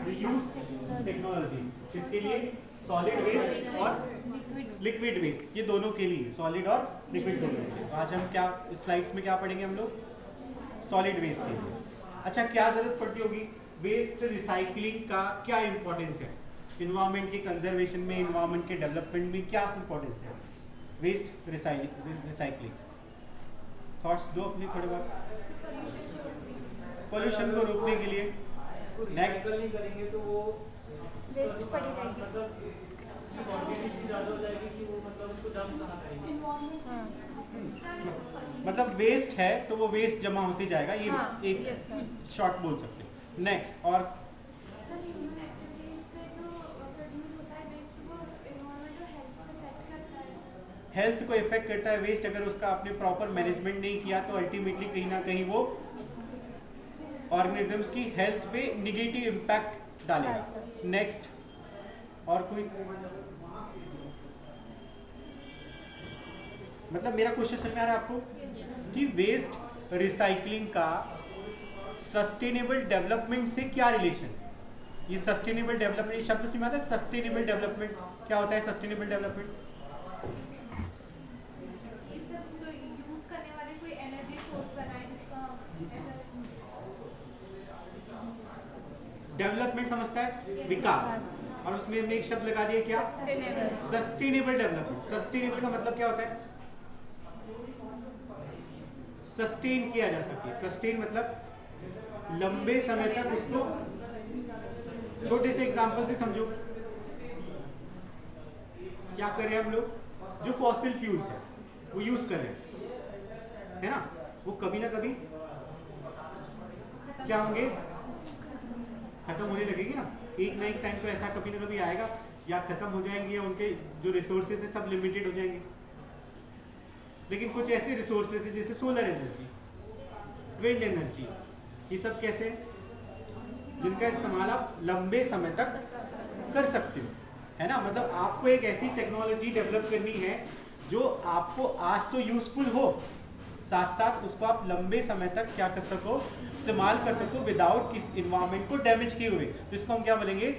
Reuse technology, किसके लिए? Solid waste और लिक्विड वेस्ट, ये दोनों के लिए, सॉलिड और लिक्विड दोनों के लिए। आज हम क्या स्लाइड्स में क्या पढ़ेंगे हम लोग? सॉलिड वेस्ट के लिए। अच्छा, क्या जरूरत पड़ती होगी? वेस्ट रिसाइकलिंग का क्या इंपॉर्टेंस है इन्वायरमेंट के कंजर्वेशन में, इन्वायरमेंट के डेवलपमेंट में क्या इंपॉर्टेंस है वेस्ट रिसाइकलिंग? थॉट्स दो अपने थोड़े बहुत। पोल्यूशन को रोकने के लिए। नेक्स्ट, नहीं करेंगे तो वो वेस्ट पड़ी रहेगी, मतलब क्वांटिटी इतनी ज़्यादा हो जाएगी कि वो मतलब उसको डंप कहाँ करेंगे। मतलब वेस्ट है तो वो वेस्ट जमा होते जाएगा, ये हाँ, एक yes, sir. शॉर्ट बोल सकते हैं। नेक्स्ट, और हेल्थ को इफेक्ट करता है वेस्ट, अगर उसका आपने प्रॉपर मैनेजमेंट नहीं किया तो अल्टीमेटली कहीं ना कहीं वो ऑर्गेनिजम्स की हेल्थ पे निगेटिव इम्पैक्ट डालेगा। नेक्स्ट, और कोई? मतलब मेरा क्वेश्चन समझ में आ रहा है आपको कि वेस्ट रिसाइकलिंग का सस्टेनेबल डेवलपमेंट से क्या रिलेशन? ये सस्टेनेबल डेवलपमेंट शब्द से आता है। सस्टेनेबल डेवलपमेंट क्या होता है? सस्टेनेबल डेवलपमेंट डेवलपमेंट समझता है विकास, और उसमें हमने एक शब्द लगा दिया क्या? Sustainable development. सस्टेनेबल का मतलब क्या होता है? सस्टेन किया जा सके। सस्टेन मतलब लंबे समय तक उसको, छोटे से एग्जांपल से समझो, क्या कर रहे हैं हम लोग? जो फॉसिल फ्यूल्स है वो यूज कर रहे हैं, है ना? वो कभी ना कभी क्या होंगे? खत्म होने लगेगी ना। एक ना एक टाइम तो ऐसा कभी ना कभी आएगा, या खत्म हो जाएंगे या उनके जो रिसोर्सेज है सब लिमिटेड हो जाएंगे। लेकिन कुछ ऐसे रिसोर्सेज है जैसे सोलर एनर्जी, विंड एनर्जी, ये सब कैसे, जिनका इस्तेमाल आप लंबे समय तक कर सकते हो, है ना? मतलब आपको एक ऐसी टेक्नोलॉजी डेवलप करनी है जो आपको आज तो यूजफुल हो, साथ साथ उसको आप लंबे समय तक क्या कर सको? इस्तेमाल कर सको विदाउट किस इन्वायरमेंट को डैमेज किए हुए। तो इसको हम क्या बोलेंगे?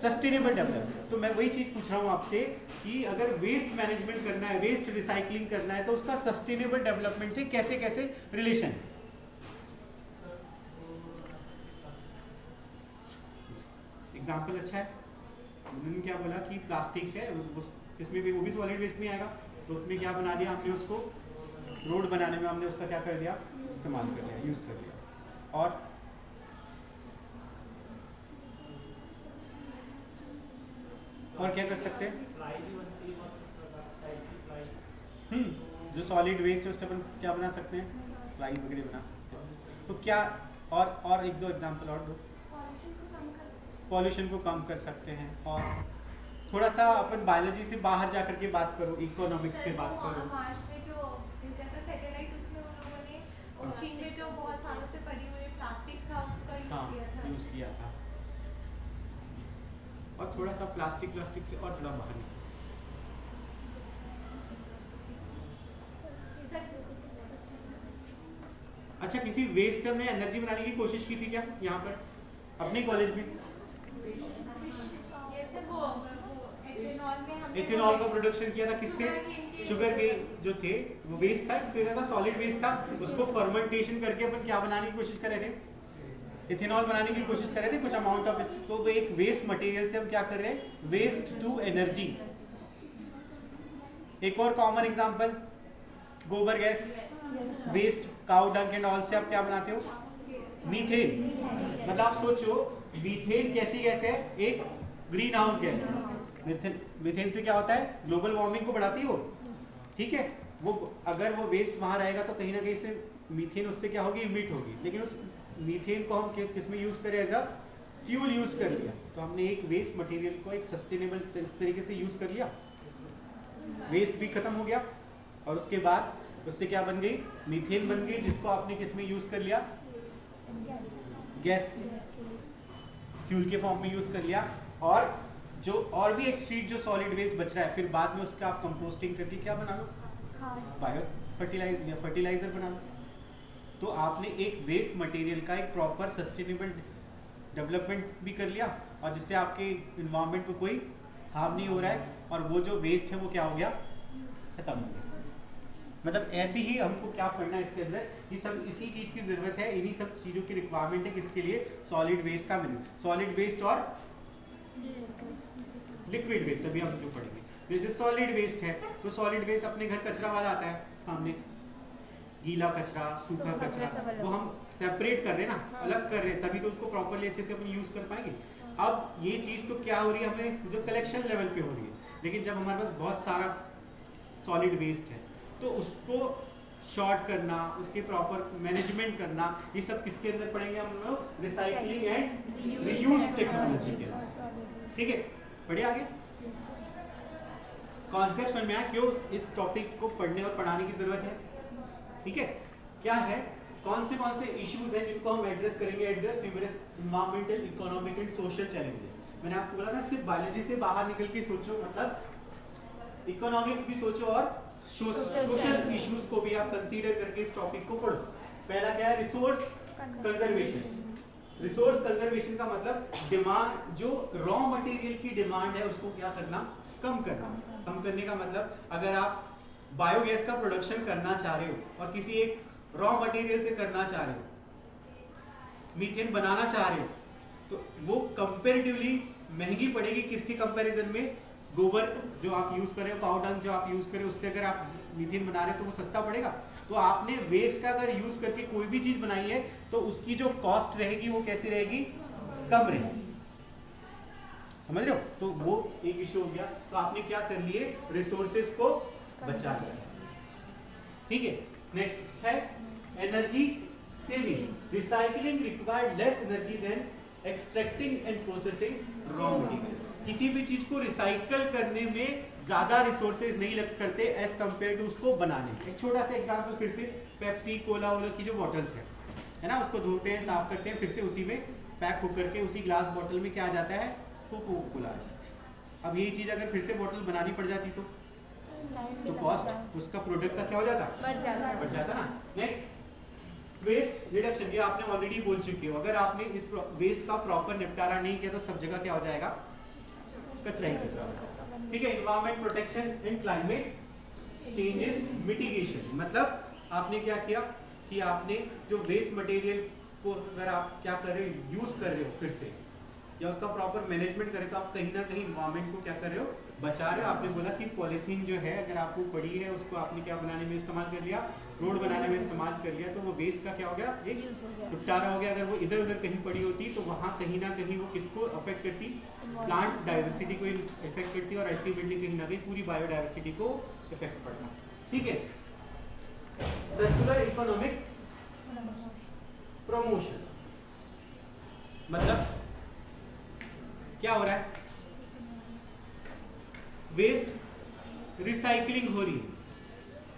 Sustainable development. तो मैं वही चीज पूछ रहा हूँ आपसे कि अगर वेस्ट मैनेजमेंट करना है, वेस्ट रिसाइकलिंग करना है, तो उसका सस्टेनेबल डेवलपमेंट से कैसे कैसे रिलेशन? एग्जाम्पल अच्छा है। उन्होंने क्या बोला कि प्लास्टिक है, इसमें भी, वो भी सॉलिड वेस्ट में आएगा, तो उसमें क्या बना दिया हमने? उसको रोड बनाने में हमने उसका क्या कर दिया? इस्तेमाल कर लिया, यूज कर लिया। और क्या कर सकते हैं? जो सॉलिड वेस्ट है उससे अपन क्या बना सकते हैं? फ्लाई वगैरह बना सकते हैं। तो क्या, और एक दो एग्जांपल और दो। पॉल्यूशन को कम कर सकते हैं, और थोड़ा सा अपन बायोलॉजी से बाहर जाकर के बात करो, इकोनॉमिक्स से बात करो। जो बहुत सालों से पड़ी हुई प्लास्टिक था उसका यूज किया था, और थोड़ा सा प्लास्टिक से और थोड़ा बाहर निकलो। अच्छा, किसी वेस्ट से हमने एनर्जी बनाने की कोशिश की थी क्या यहाँ पर अपने कॉलेज में? इथेनॉल का प्रोडक्शन किया था, किससे? शुगर के जो थे वो वेस्ट था, फिर सॉलिड वेस्ट था, उसको फर्मेंटेशन करके अपन क्या बनाने की कोशिश कर रहे थे? इथेनॉल बनाने की कोशिश कर रहे थे, कुछ अमाउंट ऑफ। तो वो एक वेस्ट मटेरियल से हम क्या कर रहे हैं? Waste to energy. एक और कॉमन एग्जांपल, गोबर gas, waste cow dung and all से आप क्या बनाते हो? मीथेन। मतलब आप सोचो, मीथेन कैसी गैस है? एक ग्रीन हाउस गैस। मीथेन से क्या होता है? ग्लोबल वार्मिंग को बढ़ाती है वो, ठीक है? वो अगर वो वेस्ट वहां रहेगा तो कहीं ना कहीं से मीथेन उससे क्या होगी? इमिट होगी। लेकिन उस मीथेन को हम किस में यूज करें? एज अ फ्यूल यूज कर लिया। तो हमने एक वेस्ट मटेरियल को एक सस्टेनेबल तरीके से यूज कर लिया, वेस्ट भी खत्म हो गया, और उसके बाद उससे क्या बन गई? मीथेन बन गई, जिसको आपने किस में यूज कर लिया? गैस, फ्यूल के फॉर्म में यूज कर लिया। और जो और भी एक स्ट्रीट जो सॉलिड वेस्ट बच रहा है, फिर बाद में उसका आप कंपोस्टिंग करके क्या बना लो? बायो फर्टिलाइजर या फर्टिलाइजर बना लो। तो आपने एक वेस्ट मटेरियल का एक प्रॉपर सस्टेनेबल डेवलपमेंट भी कर लिया और जिससे आपके इन्वायरमेंट को कोई हार्म नहीं हो रहा है, और वो जो वेस्ट है वो क्या हो गया, खत्म हो गया। मतलब ऐसे ही हमको क्या पढ़ना है इसके अंदर, ये सब इसी चीज़ की ज़रूरत है, इन्हीं सब चीज़ों की रिक्वायरमेंट है किसके लिए, सॉलिड वेस्ट का मिले, सॉलिड वेस्ट और लिक्विड वेस्ट अभी हम जो पढ़ेंगे। जैसे सॉलिड वेस्ट है तो सॉलिड वेस्ट अपने घर कचरा वाला आता है सामने, गीला कचरा, सूखा कचरा, वो हम सेपरेट कर रहे हैं ना, अलग कर रहे हैं, तभी तो उसको प्रॉपर्ली अच्छे से अपन यूज़ कर पाएंगे। अब ये चीज़ तो क्या हो रही है, हमें जो कलेक्शन लेवल पे हो रही है, लेकिन जब हमारे पास बहुत सारा सॉलिड वेस्ट है तो उसको शॉर्ट करना, उसके प्रॉपर मैनेजमेंट करना, ये सब किसके अंदर पढ़ेंगे हम लोग, रिसाइकलिंग एंड रीयूज टेक्नोलॉजी के अंदर। ठीक है, बढ़िया। आगे कॉन्सेप्ट समझ में आया क्यों इस टॉपिक को पढ़ने और पढ़ाने की जरूरत है। ठीक है, क्या है, कौन से इश्यूज हैं जिनको हम एड्रेस करेंगे, address numerous environmental, economic and social challenges. मैंने आपको बोला था सिर्फ बायोलॉजी से बाहर निकल के सोचो, मतलब इकोनॉमिक भी सोचो और सोशल इश्यूज को भी आप कंसीडर करके इस टॉपिक को पढ़ो। पहला क्या है, रिसोर्स कंजर्वेशन। रिसोर्स कंजर्वेशन का मतलब डिमांड, जो रॉ मटेरियल की डिमांड है उसको क्या करना, कम करना। कम करने का मतलब अगर आप बायोगैस का प्रोडक्शन करना चाह रहे हो और किसी एक रॉ मटेरियल से करना चाह रहे हो, मीथेन बनाना चाह रहे हो, तो वो कंपैरेटिवली महंगी पड़ेगी किसके कंपैरिजन में, गोबर जो आप यूज कर रहे हो, काऊ डंग जो आप यूज कर रहे हो, उससे अगर आप मीथेन बना रहे हो तो वो सस्ता पड़ेगा। तो आपने वेस्ट का अगर यूज करके कोई भी चीज बनाई है तो उसकी जो कॉस्ट रहेगी वो कैसी रहेगी, कम रहेगी। समझ रहे हो, तो वो एक इश्यू हो गया। तो आपने क्या कर लिए, रिसोर्सेज को बचा लिया। ठीक है, नेक्स्ट है energy saving. Recycling required less energy than extracting and processing raw material. किसी भी चीज को रिसाइकल करने में ज्यादा रिसोर्सेज नहीं लग करते एज कंपेयर टू उसको बनाने। एक छोटा सा एग्जांपल फिर से, पेप्सी कोला वोला की जो बॉटल्स है ना, उसको धोते हैं, साफ करते हैं, फिर से उसी में पैक होकर के उसी ग्लास बॉटल में क्या आ जाता है, कोको कोला आ जाता है। अब यही चीज अगर फिर से बॉटल बनानी पड़ जाती तो कॉस्ट उसका प्रोडक्ट का क्या हो जाता, बढ़ जाता ना। Next, waste reduction. ये आपने ऑलरेडी बोल चुके हो, अगर आपने इस वेस्ट का प्रॉपर निपटारा नहीं किया तो सब जगह क्या हो जाएगा, कचरा ही कचरा। ठीक है, environment protection and climate changes mitigation. मतलब आपने क्या किया कि आपने जो वेस्ट मटेरियल को अगर आप क्या कर रहे हो, यूज कर रहे हो फिर से, या उसका प्रॉपर मैनेजमेंट करें, तो आप कहीं ना कहीं एनवायरमेंट को क्या कर रहे हो, बचा रहे हो। आपने बोला कि पॉलीथीन जो है अगर आपको पड़ी है उसको आपने क्या बनाने में इस्तेमाल कर लिया, रोड बनाने में इस्तेमाल कर लिया, तो वो वेस्ट का क्या हो गया, एक निपटारा हो गया। अगर वो इधर उधर कहीं पड़ी होती तो वहाँ कहीं ना कहीं वो किसको अफेक्ट करती, प्लांट डाइवर्सिटी को इफेक्ट करती और अल्टीमेटली कहीं ना कहीं पूरी बायोडाइवर्सिटी को इफेक्ट पड़ना। ठीक है, सर्कुलर इकोनॉमिक प्रमोशन मतलब क्या हो रहा है, वेस्ट रिसाइकलिंग हो रही है।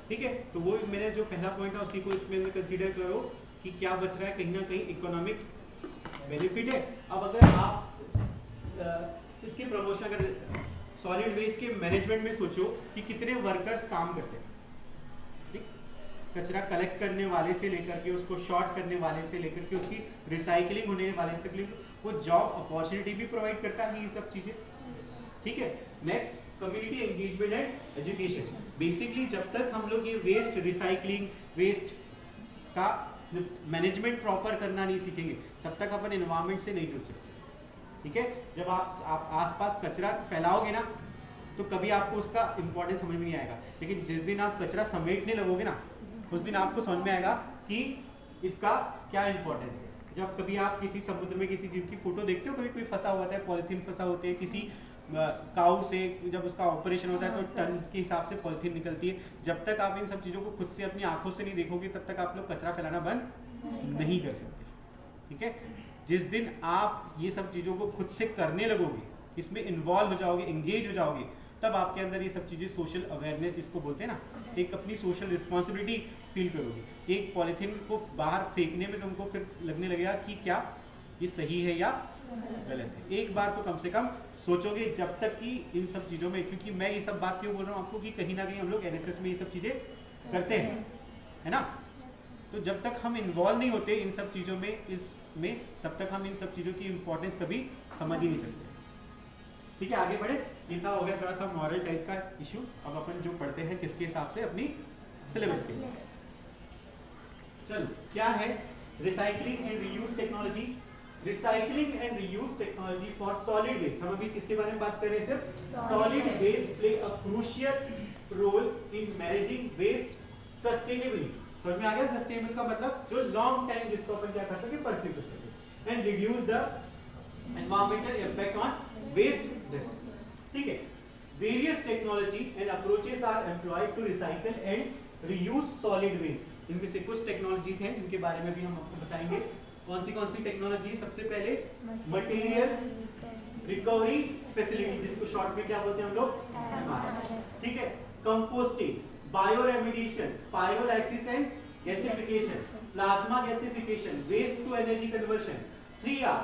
ठीक है, तो वो मेरा जो पहला पॉइंट था उसी को इसमें कंसीडर करो कि क्या बच रहा है, कहीं ना कहीं इकोनॉमिक बेनिफिट है। अब अगर आप इसके प्रमोशन, अगर सॉलिड वेस्ट के मैनेजमेंट में सोचो कि कितने वर्कर्स काम करते हैं, ठीक, कचरा कलेक्ट करने वाले से लेकर के उसको शॉर्ट करने वाले से लेकर के उसकी रिसाइकलिंग होने वाले तक, वो जॉब अपॉर्चुनिटी भी प्रोवाइड करता है ये सब चीजें। ठीक है, next, community engagement and education. Basically जब तक हम लोग ये वेस्ट रिसाइकलिंग, वेस्ट का मैनेजमेंट प्रॉपर करना नहीं सीखेंगे तब तक अपन एनवायरनमेंट से नहीं जुड़ सकते। ठीक है, जब आप आसपास कचरा फैलाओगे ना तो कभी आपको उसका इंपॉर्टेंस समझ में नहीं आएगा, लेकिन जिस दिन आप कचरा समेटने लगोगे ना उस दिन आपको समझ में आएगा कि इसका क्या इंपॉर्टेंस है। जब कभी आप किसी समुद्र में किसी जीव की फोटो देखते हो, कभी कोई फंसा हुआ है, पॉलीथीन फंसा होते हैं, किसी काऊ से जब उसका ऑपरेशन होता है तो टन के हिसाब से पॉलीथीन निकलती है। जब तक आप इन सब चीज़ों को खुद से अपनी आंखों से नहीं देखोगे तब तक आप लोग कचरा फैलाना बंद नहीं कर सकते। ठीक है, जिस दिन आप ये सब चीज़ों को खुद से करने लगोगे, इसमें इन्वॉल्व हो जाओगे, एंगेज हो जाओगे, तब आपके अंदर ये सब चीज़ें, सोशल अवेयरनेस इसको बोलते हैं ना, एक अपनी सोशल रिस्पॉन्सिबिलिटी फील करोगे। एक पॉलीथीन को बाहर फेंकने में तुमको फिर लगने लगेगा कि क्या ये सही है या गलत है। एक बार तो कम से कम सोचोगे, जब तक कि इन सब चीज़ों में, क्योंकि मैं ये सब बात क्यों बोल रहा हूँ आपको कि कहीं ना कहीं हम लोग एनएसएस में ये सब चीज़ें करते हैं, है ना। तो जब तक हम इन्वॉल्व नहीं होते इन सब चीज़ों में, इस में, तब तक हम इन सब चीज़ों की इंपॉर्टेंस कभी समझ ही नहीं सकते। ठीक है, आगे बढ़े। ये था, हो गया थोड़ा सा मॉरल टाइप का इशू। अब अपन जो पढ़ते हैं किसके हिसाब से, अपनी सिलेबस के हिसाब से। चलो, क्या है recycling and reuse technology. Recycling and reuse technology for solid waste. हम अभी किसके बारे में बात कर रहे हैं? सिर्फ solid waste play a crucial role in managing waste sustainably. समझ में आ गया? सस्टेनेबल का मतलब जो लॉन्ग टाइम जिसको अपन क्या कर सके, परस्यू कर सके, and reduce the environmental impact on waste resource. ठीक है, various technology and approaches are employed to recycle and reuse solid waste. इनमें से कुछ टेक्नोलॉजीज हैं जिनके बारे में भी हम आपको बताएंगे। कौन सी टेक्नोलॉजी? सबसे पहले मटेरियल रिकवरी फैसिलिटी, जिसको शॉर्ट में क्या बोलते हैं हम लोग? MRF। ठीक है, composting, bioremediation, pyrolysis and gasification, plasma gasification, waste to energy conversion, 3R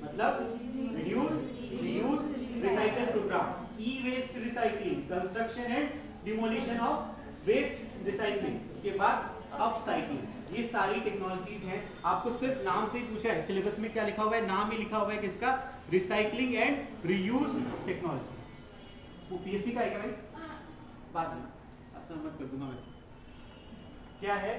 मतलब reduce, reuse, recycle programme, e waste recycling, construction and demolition of waste recycling, उसके बाद अपसाइक्लिंग। ये सारी टेक्नोलॉजीज हैं। आपको सिर्फ नाम से ही पूछा है, सिलेबस में क्या लिखा हुआ है? नाम ही लिखा हुआ है किसका? Recycling and reuse technology. वो पीएससी का है क्या भाई? बाद में मत कर दूंगा मैं। क्या है?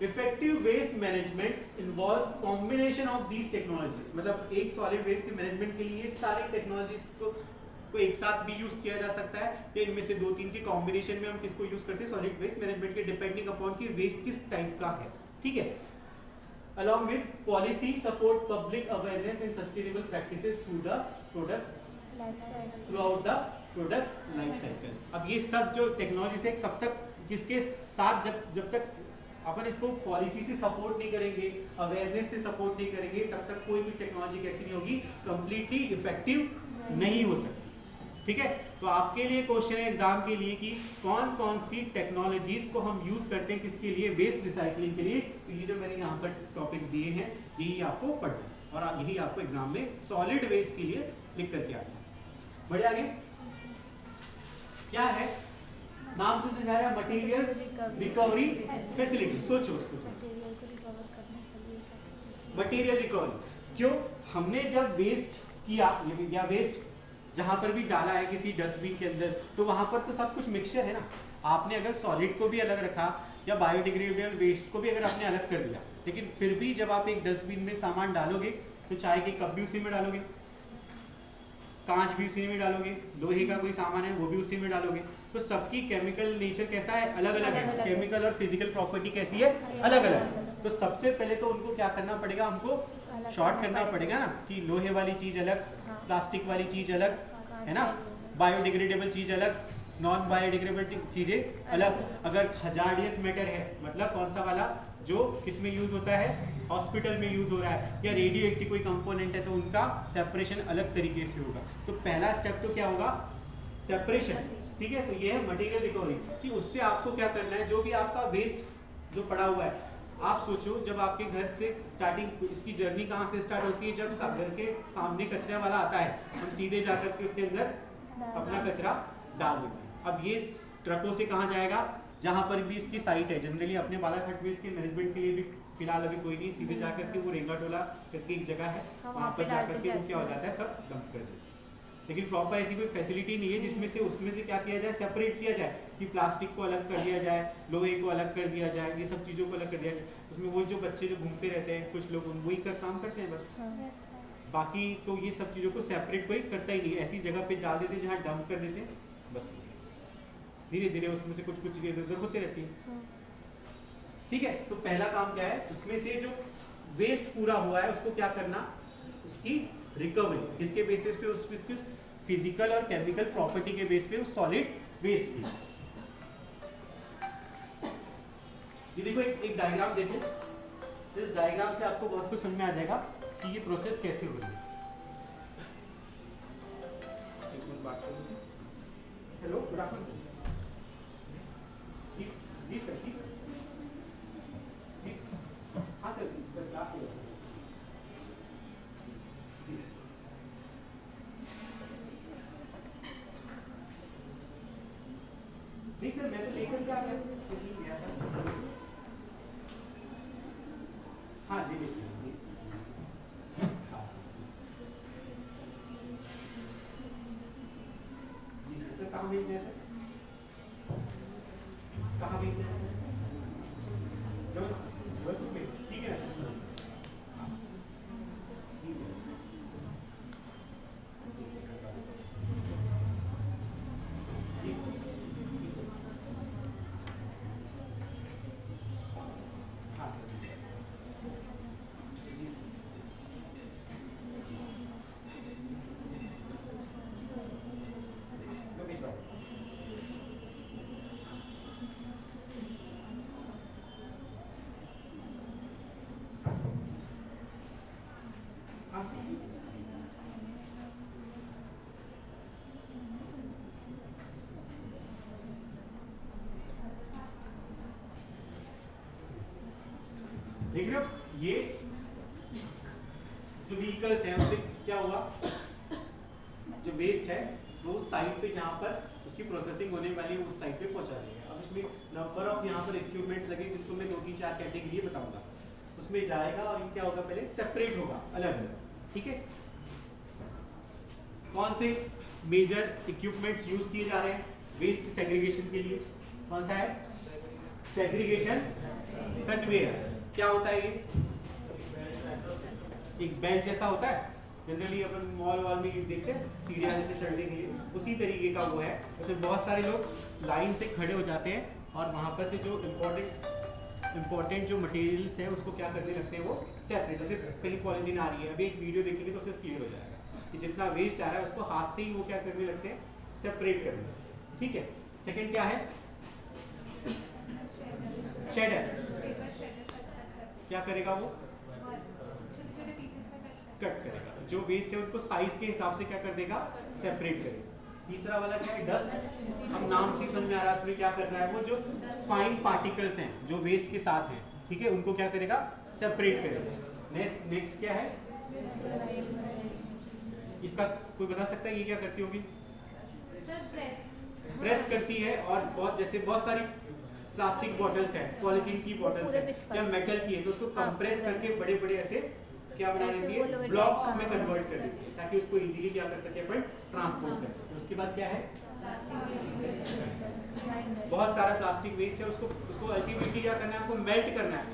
Effective waste management involve combination of these technologies. मतलब एक सॉलिड वेस्ट के मैनेजमेंट के लिए सारी टेक्नोलॉजीज को एक साथ भी यूज किया जा सकता है, या इनमें से 2-3 के कॉम्बिनेशन में हम किसको यूज करते हैं? सॉलिड वेस्ट मैनेजमेंट के, डिपेंडिंग अपॉन कि वेस्ट किस टाइप का है। ठीक है, along with policy support public awareness and sustainable practices through the product throughout the product life cycle। अब ये सब जो टेक्नोलॉजी से कब तक, किसके साथ, जब तक अपन इसको पॉलिसी से सपोर्ट नहीं करेंगे, अवेयरनेस से सपोर्ट नहीं करेंगे, तब तक कोई भी टेक्नोलॉजी कैसी नहीं होगी, कंप्लीटली इफेक्टिव नहीं हो सकती। ठीक है, तो आपके लिए क्वेश्चन है एग्जाम के लिए कि कौन कौन सी टेक्नोलॉजीज को हम यूज करते हैं किसके लिए? वेस्ट रिसाइकलिंग के लिए। तो ये जो मैंने यहाँ पर टॉपिक्स दिए हैं, यही आपको पढ़ना है और यही आपको एग्जाम में सॉलिड वेस्ट के लिए लिख करके आना है। बढ़िया, आगे क्या है? नाम से समझा रहा है, मटेरियल रिकवरी फैसिलिटी। सोचो उसको, मटेरियल रिकवरी। क्यों? हमने जब वेस्ट किया या वेस्ट जहां पर भी डाला है किसी डस्टबिन के अंदर, तो वहां पर तो सब कुछ मिक्सचर है ना। आपने अगर सॉलिड को भी अलग रखा या बायोडिग्रेडेबल वेस्ट को भी अगर आपने अलग कर दिया, लेकिन फिर भी जब आप एक डस्टबिन में सामान डालोगे तो चाय के कप भी उसी में डालोगे, कांच भी उसी में डालोगे, लोहे का कोई सामान है वो भी उसी में डालोगे। तो सबकी केमिकल नेचर कैसा है? अलग अलग है। केमिकल और फिजिकल प्रॉपर्टी कैसी है? अलग अलग। तो सबसे पहले तो उनको क्या करना पड़ेगा? हमको शॉर्ट करना पड़ेगा ना, कि लोहे वाली चीज अलग, प्लास्टिक वाली चीज अलग, है ना, बायोडिग्रेडेबल चीज अलग, नॉन बायोडिग्रेडेबल चीजें अलग। अगर हजार्डियस मैटर है, मतलब कौन सा वाला जो किसमें यूज होता है? हॉस्पिटल में यूज हो रहा है, या रेडियो एक्टिव कोई कंपोनेंट है, तो उनका सेपरेशन अलग तरीके से होगा। तो पहला स्टेप तो क्या होगा? सेपरेशन। ठीक है, तो ये है मटेरियल रिकवरी, कि उससे आपको क्या करना है? जो भी आपका वेस्ट जो पड़ा हुआ है, आप सोचो जब आपके घर से स्टार्टिंग, इसकी जर्नी कहाँ से स्टार्ट होती है? जब घर के सामने कचरे वाला आता है, हम सीधे जाकर के उसके अंदर अपना कचरा डाल देते हैं। अब ये ट्रकों से कहाँ जाएगा? जहाँ पर भी इसकी साइट है। जनरली अपने बालाघाट में इसके मैनेजमेंट के लिए भी फिलहाल अभी कोई नहीं, सीधे जाकर के वो रेंगा टोला करके एक जगह है, वहाँ पर जाकर के वो क्या हो जाता है, सब डंप कर देते हैं। लेकिन प्रॉपर ऐसी कोई फैसिलिटी नहीं है जिसमें से उसमें से क्या किया जाए? सेपरेट किया जाए, कि प्लास्टिक को अलग कर दिया जाए, लोहे को अलग कर दिया जाए, ये सब चीज़ों को अलग कर दिया जाए। उसमें वो जो बच्चे जो घूमते रहते हैं, कुछ लोग वही काम करते हैं बस। बाकी तो ये सब चीज़ों को सेपरेट कोई करता ही नहीं, ऐसी जगह पे डाल देते हैं जहाँ डंप कर देते हैं, बस धीरे धीरे उसमें से कुछ कुछ चीज़ें इधर उधर होते रहती है। ठीक है, तो पहला काम क्या है? उसमें से जो वेस्ट पूरा हुआ है उसको क्या करना? उसकी रिकवरी। किसके बेसिस पे? उसकी फिजिकल और केमिकल प्रॉपर्टी के बेस पे उस सॉलिड वेस्ट की। ये देखो, एक डायग्राम देखो, इस डायग्राम से आपको बहुत कुछ समझ में आ जाएगा कि ये प्रोसेस कैसे हो रही है। एक मिनट बात करूँ। Hello, good afternoon sir. जी सर, जी सर, जी हाँ सर, सर क्लास में नहीं सर, मैं तो लेकर क्या गया था। हाँ जी, जी। वीकनेस है? कहाँ वीकनेस है? ठीक है देख रहे हो ये जो व्हीकल्स हैं उससे क्या हुआ, जो वेस्ट है वो उस साइट पे जहाँ पर उसकी प्रोसेसिंग होने वाली है उस साइट पे पहुँचा रही है। अब इसमें नंबर ऑफ यहाँ पर इक्विपमेंट्स लगे जिनको मैं 2-3-4 कैटेगरी बताऊंगा, उसमें जाएगा और ये क्या होगा, पहले सेपरेट होगा अलग अलग। ठीक है, कौन से मेजर इक्विपमेंट्स यूज किए जा रहे हैं वेस्ट सेग्रीगेशन के लिए? कौन सा है? Segregation conveyor. क्या होता है ये? एक बेल्ट जैसा होता है, जनरली अपन मॉल वॉल में देखते हैं सीढ़ियाँ जैसे चढ़ने के लिए, उसी तरीके का वो है। उसमें बहुत सारे लोग लाइन से खड़े हो जाते हैं और वहाँ पर से जो इम्पोर्टेंट जो मटेरियल्स हैं उसको क्या करने लगते हैं, वो सेपरेट। जैसे कहीं पॉलीथीन आ रही है, अभी एक वीडियो देखेंगे तो उससे क्लियर हो जाएगा कि जितना वेस्ट आ रहा है उसको हाथ से ही वो क्या करने लगते हैं, सेपरेट करने लगते हैं। ठीक है, सेकेंड क्या है? शेडर। क्या करेगा वो? कट करेगा। जो वेस्ट है उनको साइज के हिसाब से क्या कर देगा, सेपरेट करेगा। तीसरा वाला क्या है? डस्ट। हम नाम से समझ में आ रहा है इसमें क्या कर रहा है, वो जो फाइन पार्टिकल्स हैं जो वेस्ट के साथ हैं, ठीक है, उनको क्या करेगा, सेपरेट करेगा। नेक्स्ट क्या है? इसका कोई बता सकता है ये क्या करती होगी? प्रेस करती है। और बहुत सारी प्लास्टिक बॉटल्स है, पॉलीथीन की बॉटल्स है या मेटल की है, तो उसको कंप्रेस करके बड़े बड़े ऐसे क्या बना देती है, ब्लॉक्स में कन्वर्ट कर देती है ताकि उसको इजीली क्या कर सके, अपन ट्रांसपोर्ट कर सके। उसके बाद क्या है? बहुत सारा प्लास्टिक वेस्ट है, उसको अल्टीमेटली क्या करना है, आपको मेल्ट करना है।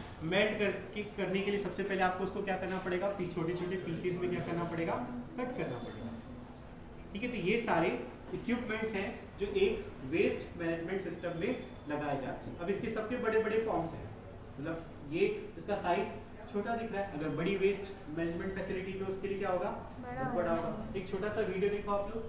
करने के लिए सबसे पहले आपको उसको क्या करना पड़ेगा, छोटे छोटे पीसेस में क्या करना पड़ेगा, कट करना पड़ेगा। ठीक है, तो ये सारे इक्विपमेंट्स हैं जो एक वेस्ट मैनेजमेंट सिस्टम में लगाए जाते हैं। अब इसके सबके बड़े बड़े फॉर्म्स हैं, मतलब ये इसका साइज छोटा दिख रहा है, अगर बड़ी वेस्ट मैनेजमेंट फैसिलिटी तो उसके लिए क्या होगा, बड़ा होगा। एक छोटा सा वीडियो देखो आप लोग।